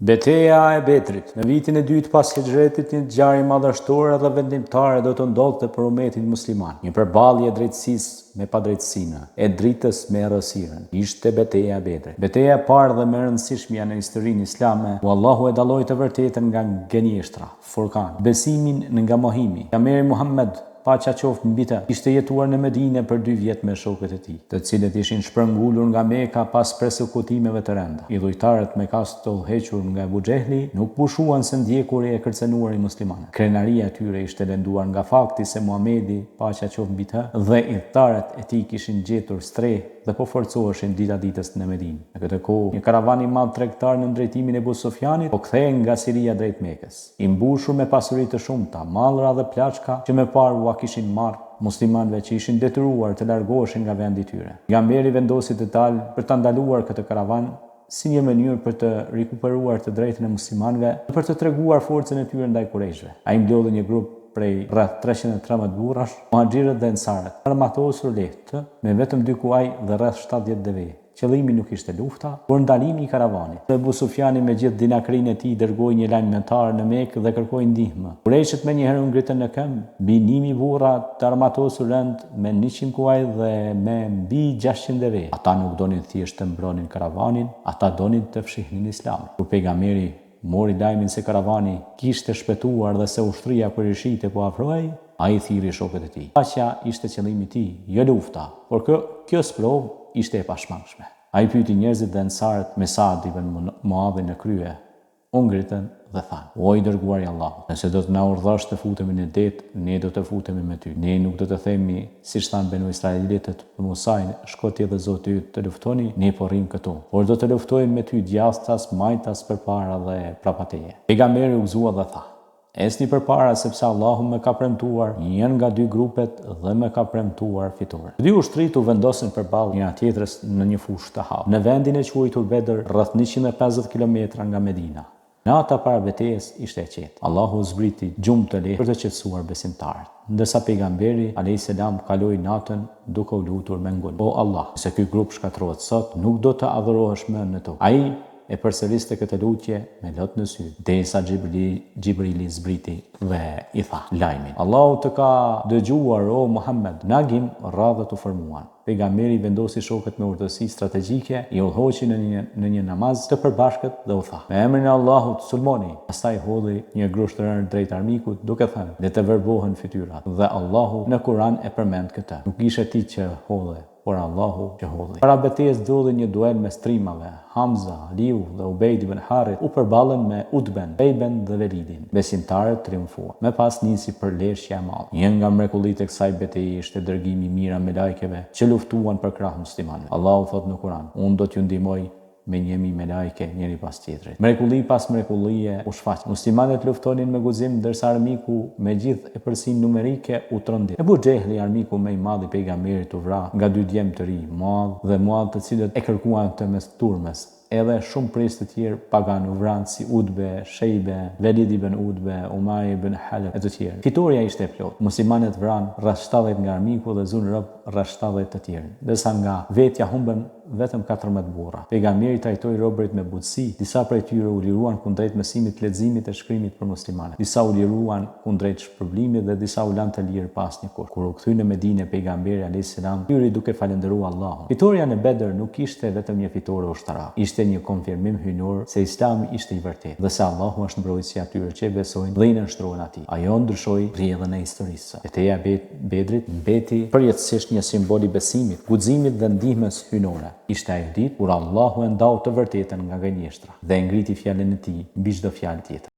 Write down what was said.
Betejë e Bedrit. Në vitin e dytë pas hijretit, një ngjarje madhështore dhe vendimtare do të ndodhte për ummetin musliman. Një përballje e drejtësisë me padrejtësinë, e dritës me errësirën. Ishte betejë e Bedrit. Betejë e parë dhe më e rëndësishmja në historinë islame, ku Allahu e dalloi të vërtetën nga gënjeshtra, Furkan, besimin nga mohimi. Pejgamberi Muhammed, paqja qoftë mbi të, ishte jetuar në Medinë për 2 vjet me shokët e tij, të cilët ishin shpërngulur nga Meka pas persekutimeve të rënda. Idhujtarët me kas të udhëhequr nga Abu Xehli nuk pushuan se ndjekuri e kërcënuar i muslimanëve. Krenaria e tyre ishte lënduar nga fakti se Muhamedi, paqja qoftë mbi të, dhe idhëtarët e tij kishin gjetur streh dhe po forcoheshin dita ditës në Medinë. Në këtë kohë, një karavan i madh tregtar në drejtimin e Abu Sufjanit po kthehej nga Siria drejt Mekës, i mbushur me pasuri të shumta, mallra dhe plaçka që më parë kishin marrë muslimanëve që ishin detyruar të largoheshin nga vendi i tyre. Pejgamberi vendosi të dalë për ta ndaluar këtë karavan si një mënyrë për të rikuperuar të drejtën e muslimanëve dhe për të treguar forcën e tyre ndaj kurajshëve. Ai mblodhi një grup prej rreth 313 burrash, muhaxhirët dhe ensarët, armatosur lehtë, me vetëm 2 kuaj dhe rreth 70 deve. Qëllimi nuk ishte lufta, por ndalimi i karavanit. Abu Sufjani me gjithë dinakrinë e tij dërgoi një lajmëtar në Mekë dhe kërkoi ndihmë. Kurajshët menjëherë u ngritën në këmbë, mbi 1000 burra të armatosur rënd me 100 kuaj dhe me mbi 600 deve. Ata nuk donin thjesht të mbronin karavanin, ata donin të fshihnin Islamin. Kur pejgamberi mori lajmin se karavani kishte shpëtuar dhe se ushtria kurajshite po afrohej, ai thirrri shokët e tij. Paqja ishte qëllimi i tij, jo lufta, por kjo sprov ishte e pashmangshme. Ai pyeti njerëzit dhe ensarët me Saad ibn Muadhin në krye. U ngritën dhe thanë: "O i dërguari i Allahut, nëse do të na urdhërosh të futemi në det, ne do të futemi me ty. Ne nuk do të themi, siç thanë Benu Israilitët për Musajin, shko ti dhe Zoti yt të luftoni, ne po rrim këtu. Por do të luftojmë me ty djathtas, majtas përpara dhe prapateje." Pejgamberi u gëzua dhe tha: "Esni përpara sepse Allahu më ka premtuar një nga 2 grupet dhe më ka premtuar fitore." 2 ushtrit u vendosën përballë njëra tjetrës në një fushë të hapur, në vendin e quajtur Bedr, rreth 150 kilometra nga Medina. Nata para betejës ishte e qetë. Allahu zbriti gjumë të lehtë për të qetësuar besimtarët, ndërsa pejgamberi alayhis salam kaloi natën duke u lutur me ngul: "O Allah, se ky grup shkatërrohet sot, nuk do të adhurohesh më në tokë." Ai e përsëriste këtë lutje me lot në sy, derisa Xhibrili zbriti dhe i tha lajmin: "Allahu të ka dëgjuar, o Muhammed." Nagim radhët u formuan. Pejgamberi vendosi shokët me urtësi strategjike, i udhëhoqi në një namaz të përbashkët dhe u tha: "Me emrin e Allahut, sulmoni." Pastaj hodhi një grusht të rënë drejt armikut, duke thënë: "Le të verbohen fytyrat." Dhe Allahu në Kur'an e përmend këtë. Nuk ishte ti që hodhe, por Allahu që hodhi. Para betejës ndodhi një duel mes trimave. Hamza, Aliu dhe Ubejd ibn Harith u përballën me Utben, Shejben dhe Velidin. Besimtarët triumfuan. Më pas nisi përleshja e madhe. Një nga mrekullitë e kësaj betejë ishte dërgimi i mirë me lajkeve që luftuan për krah muslimanëve. Allahu thot në Kur'an: "Unë do t'ju ndihmoj me 1000 me lajke njëri pas tjetrit." Mrekulli pas mrekullie u shfaq. Muslimanët luftonin me guxim ndërsa armiku me gjithë epërsinë numerike u trondit. Abu Xehli, armiku më i madh i pejgamberit, u vra nga 2 djemë të ri, Muadh dhe Muadh, të cilët e kërkuan të mes turmes. Edhe shumë pres të tjerë pagan u vranë si Utbe, Shejbe, Velid ibn Utbe, Umaj ibn Halef e të tjerë. Fitoria ishte e plotë. Muslimanët vranë rreth 70 nga armiku dhe zunë rob rreth 70 të tjerë, ndërsa nga vetja humbën vetëm 14 burra. Pejgamberi trajtoi robërit me butësi. Disa prej tyre u liruan kundrejt mësimit, leximit e shkrimit për muslimanët. Disa u liruan kundrejt shpërblimit dhe disa u lanë të lirë pas një kur. Kur u kthye në Medinë, pejgamberi alayhis salam hyri duke falendëruar Allahun. Fitoria në Bedër nuk ishte vetëm një fitore ushtarake, ishte një konfirmim hyjnor se Islami ishte i vërtetë dhe se Allahu është mbrojtësi i atyre që besojnë dhe i nënshtrohen atij. Ajo ndryshoi rrjedhën e historisë. Betejë e Bedrit mbeti përjetësisht një simbol i besimit, guximit dhe ndihmës hyjnore. Ishte ajo ditë kur Allahu e ndau të vërtetën nga gënjeshtra dhe ngriti fjalën e tij mbi çdo fjalë tjetër.